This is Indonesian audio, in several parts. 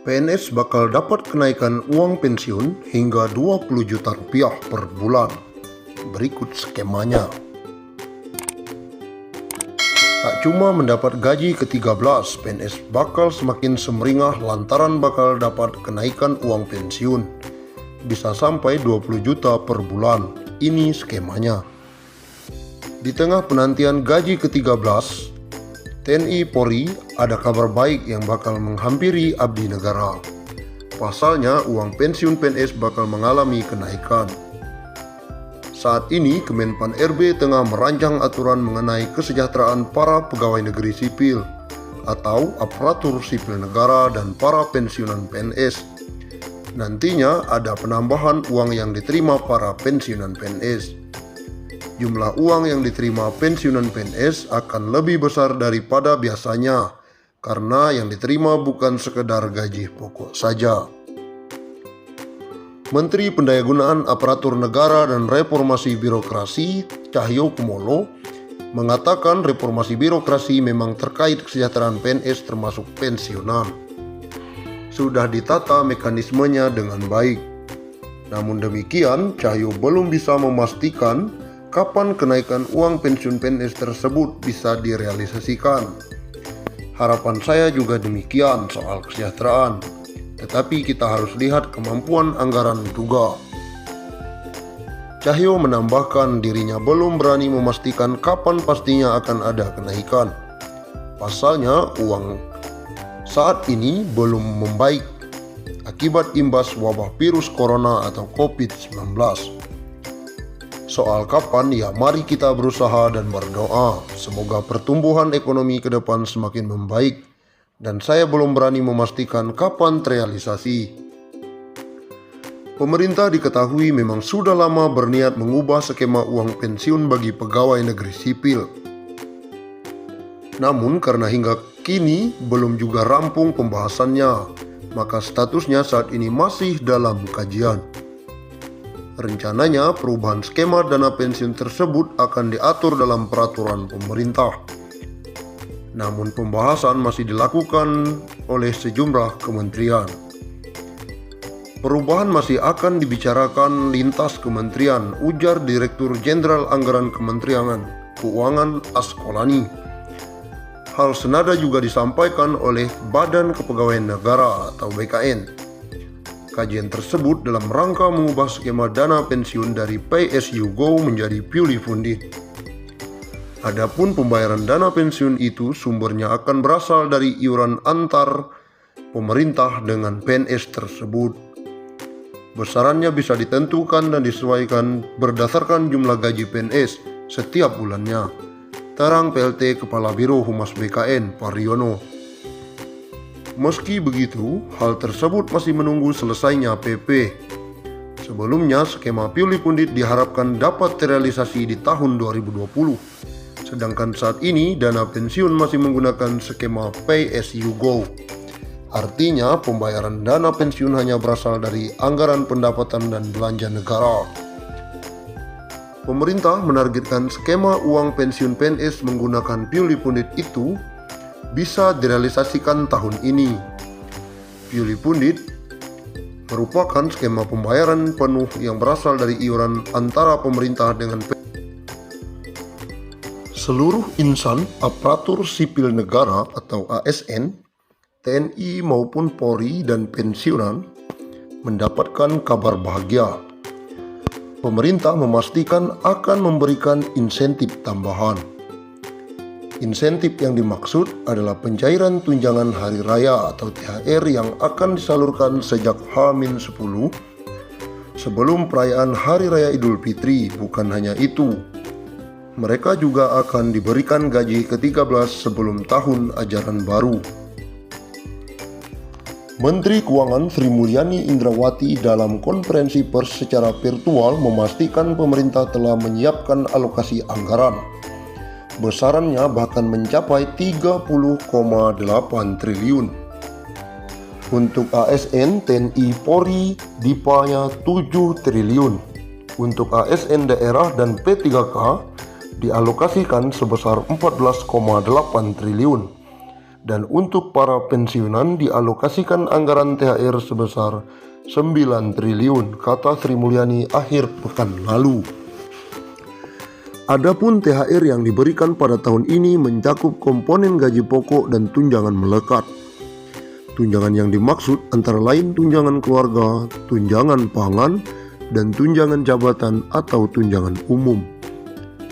PNS bakal dapat kenaikan uang pensiun hingga 20 juta rupiah per bulan. Berikut skemanya. Tak cuma mendapat gaji ke-13, PNS bakal semakin semeringah lantaran bakal dapat kenaikan uang pensiun. Bisa sampai 20 juta per bulan. Ini skemanya. Di tengah penantian gaji ke-13, TNI Polri ada kabar baik yang bakal menghampiri abdi negara. Pasalnya, uang pensiun PNS bakal mengalami kenaikan. Saat ini, Kemenpan RB tengah merancang aturan mengenai kesejahteraan para pegawai negeri sipil atau aparatur sipil negara dan para pensiunan PNS. Nantinya ada penambahan uang yang diterima para pensiunan PNS. Jumlah uang yang diterima pensiunan PNS akan lebih besar daripada biasanya karena yang diterima bukan sekedar gaji pokok saja. Menteri Pendayagunaan Aparatur Negara dan Reformasi Birokrasi Cahyokumolo mengatakan reformasi birokrasi memang terkait kesejahteraan PNS termasuk pensiunan. Sudah ditata mekanismenya dengan baik. Namun demikian, Cahyo belum bisa memastikan kapan kenaikan uang pensiun PNS tersebut bisa direalisasikan. Harapan saya juga demikian soal kesejahteraan, tetapi kita harus lihat kemampuan anggaran juga. Cahyo menambahkan dirinya belum berani memastikan kapan pastinya akan ada kenaikan. Pasalnya uang saat ini belum membaik akibat imbas wabah virus corona atau COVID-19. Soal kapan, ya mari kita berusaha dan berdoa. Semoga pertumbuhan ekonomi ke depan semakin membaik. Dan saya belum berani memastikan kapan terrealisasi. Pemerintah diketahui memang sudah lama berniat mengubah skema uang pensiun bagi pegawai negeri sipil. Namun karena hingga kini belum juga rampung pembahasannya, maka statusnya saat ini masih dalam kajian. Rencananya perubahan skema dana pensiun tersebut akan diatur dalam peraturan pemerintah. Namun pembahasan masih dilakukan oleh sejumlah kementerian. Perubahan masih akan dibicarakan lintas kementerian, ujar Direktur Jenderal Anggaran Kementerian Keuangan Askolani. Hal senada juga disampaikan oleh Badan Kepegawaian Negara atau BKN. Kajian tersebut dalam rangka mengubah skema dana pensiun dari Pay As You Go menjadi Purely Funded. Adapun pembayaran dana pensiun itu sumbernya akan berasal dari iuran antar pemerintah dengan PNS tersebut. Besarannya bisa ditentukan dan disesuaikan berdasarkan jumlah gaji PNS setiap bulannya. Terang PLT Kepala Biro Humas BKN Pariono. Meski begitu, hal tersebut masih menunggu selesainya PP. Sebelumnya, skema Purely Funded diharapkan dapat terrealisasi di tahun 2020. Sedangkan saat ini, dana pensiun masih menggunakan skema Pay As You Go. Artinya, pembayaran dana pensiun hanya berasal dari anggaran pendapatan dan belanja negara. Pemerintah menargetkan skema uang pensiun PNS menggunakan Purely Funded itu bisa direalisasikan tahun ini. Purely Funded merupakan skema pembayaran penuh yang berasal dari iuran antara pemerintah dengan seluruh insan aparatur sipil negara atau ASN, TNI maupun Polri dan pensiunan mendapatkan kabar bahagia. Pemerintah memastikan akan memberikan insentif tambahan. Insentif yang dimaksud adalah pencairan tunjangan hari raya atau THR yang akan disalurkan sejak H-10 sebelum perayaan Hari Raya Idul Fitri. Bukan hanya itu, mereka juga akan diberikan gaji ke-13 sebelum tahun ajaran baru. Menteri Keuangan Sri Mulyani Indrawati dalam konferensi pers secara virtual memastikan pemerintah telah menyiapkan alokasi anggaran. Besarannya bahkan mencapai 30,8 triliun. Untuk ASN, TNI, Polri, DIPA-nya 7 triliun. Untuk ASN daerah dan P3K dialokasikan sebesar 14,8 triliun. Dan untuk para pensiunan dialokasikan anggaran THR sebesar 9 triliun, kata Sri Mulyani akhir pekan lalu. Adapun THR yang diberikan pada tahun ini mencakup komponen gaji pokok dan tunjangan melekat. Tunjangan yang dimaksud antara lain tunjangan keluarga, tunjangan pangan, dan tunjangan jabatan atau tunjangan umum.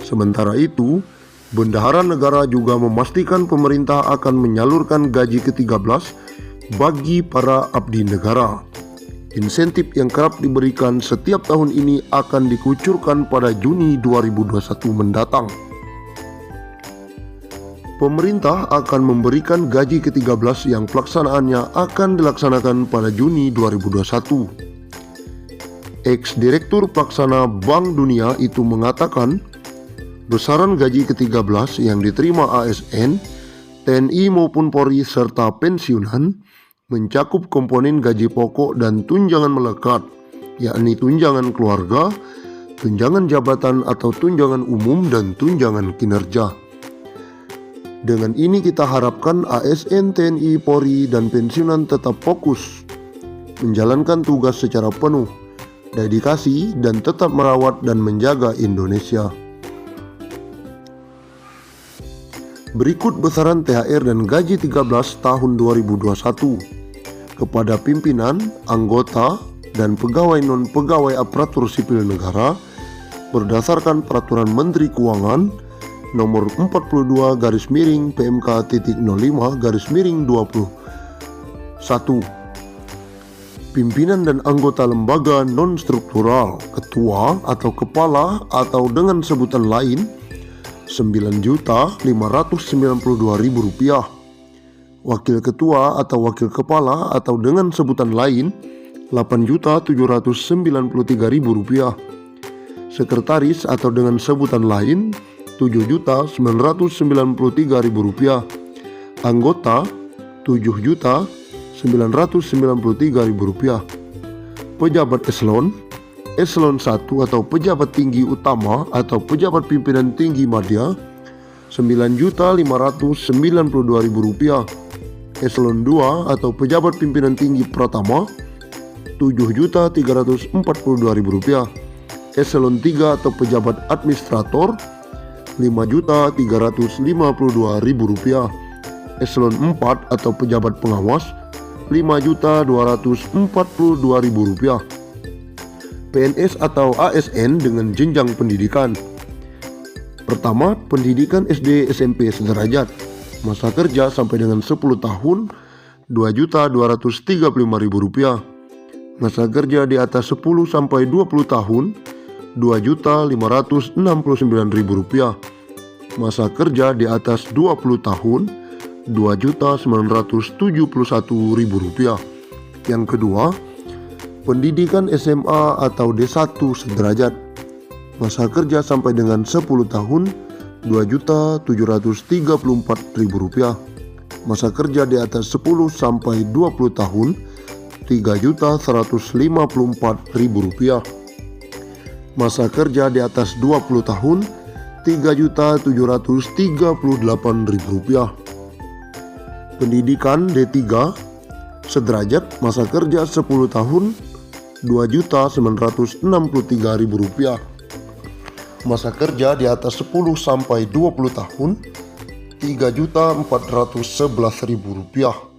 Sementara itu, Bendahara Negara juga memastikan pemerintah akan menyalurkan gaji ke-13 bagi para abdi negara. Insentif yang kerap diberikan setiap tahun ini akan dikucurkan pada Juni 2021 mendatang. Pemerintah akan memberikan gaji ke-13 yang pelaksanaannya akan dilaksanakan pada Juni 2021. Ex-Direktur Pelaksana Bank Dunia itu mengatakan, besaran gaji ke-13 yang diterima ASN, TNI maupun Polri serta pensiunan mencakup komponen gaji pokok dan tunjangan melekat, yakni tunjangan keluarga, tunjangan jabatan atau tunjangan umum, dan tunjangan kinerja. Dengan ini kita harapkan ASN, TNI, Polri, dan pensiunan tetap fokus menjalankan tugas secara penuh, dedikasi, dan tetap merawat dan menjaga Indonesia. Berikut besaran THR dan gaji 13 tahun 2021 kepada pimpinan, anggota, dan pegawai non-pegawai aparatur sipil negara berdasarkan Peraturan Menteri Keuangan Nomor 42/05-05-21. Pimpinan dan anggota lembaga non-struktural, ketua atau kepala atau dengan sebutan lain Rp9.592.000, wakil ketua atau wakil kepala atau dengan sebutan lain Rp8.793.000, sekretaris atau dengan sebutan lain Rp7.993.000, anggota Rp7.993.000, pejabat Eselon 1 atau pejabat tinggi utama atau pejabat pimpinan tinggi madya Rp9.592.000, Eselon 2 atau pejabat pimpinan tinggi pratama Rp7.342.000, Eselon 3 atau pejabat administrator Rp5.352.000, Eselon 4 atau pejabat pengawas Rp5.242.000. PNS atau ASN dengan jenjang pendidikan. Pertama, pendidikan SD SMP sederajat, masa kerja sampai dengan 10 tahun Rp2.235.000, masa kerja di atas 10 sampai 20 tahun Rp2.569.000, masa kerja di atas 20 tahun Rp2.971.000. Yang kedua, pendidikan SMA atau D1 sederajat, masa kerja sampai dengan 10 tahun Rp2.734.000, masa kerja di atas 10 sampai 20 tahun Rp3.154.000, masa kerja di atas 20 tahun Rp3.738.000. Pendidikan D3 sederajat, masa kerja 10 tahun Rp2.963.000, masa kerja di atas 10 sampai 20 tahun Rp3.411.000.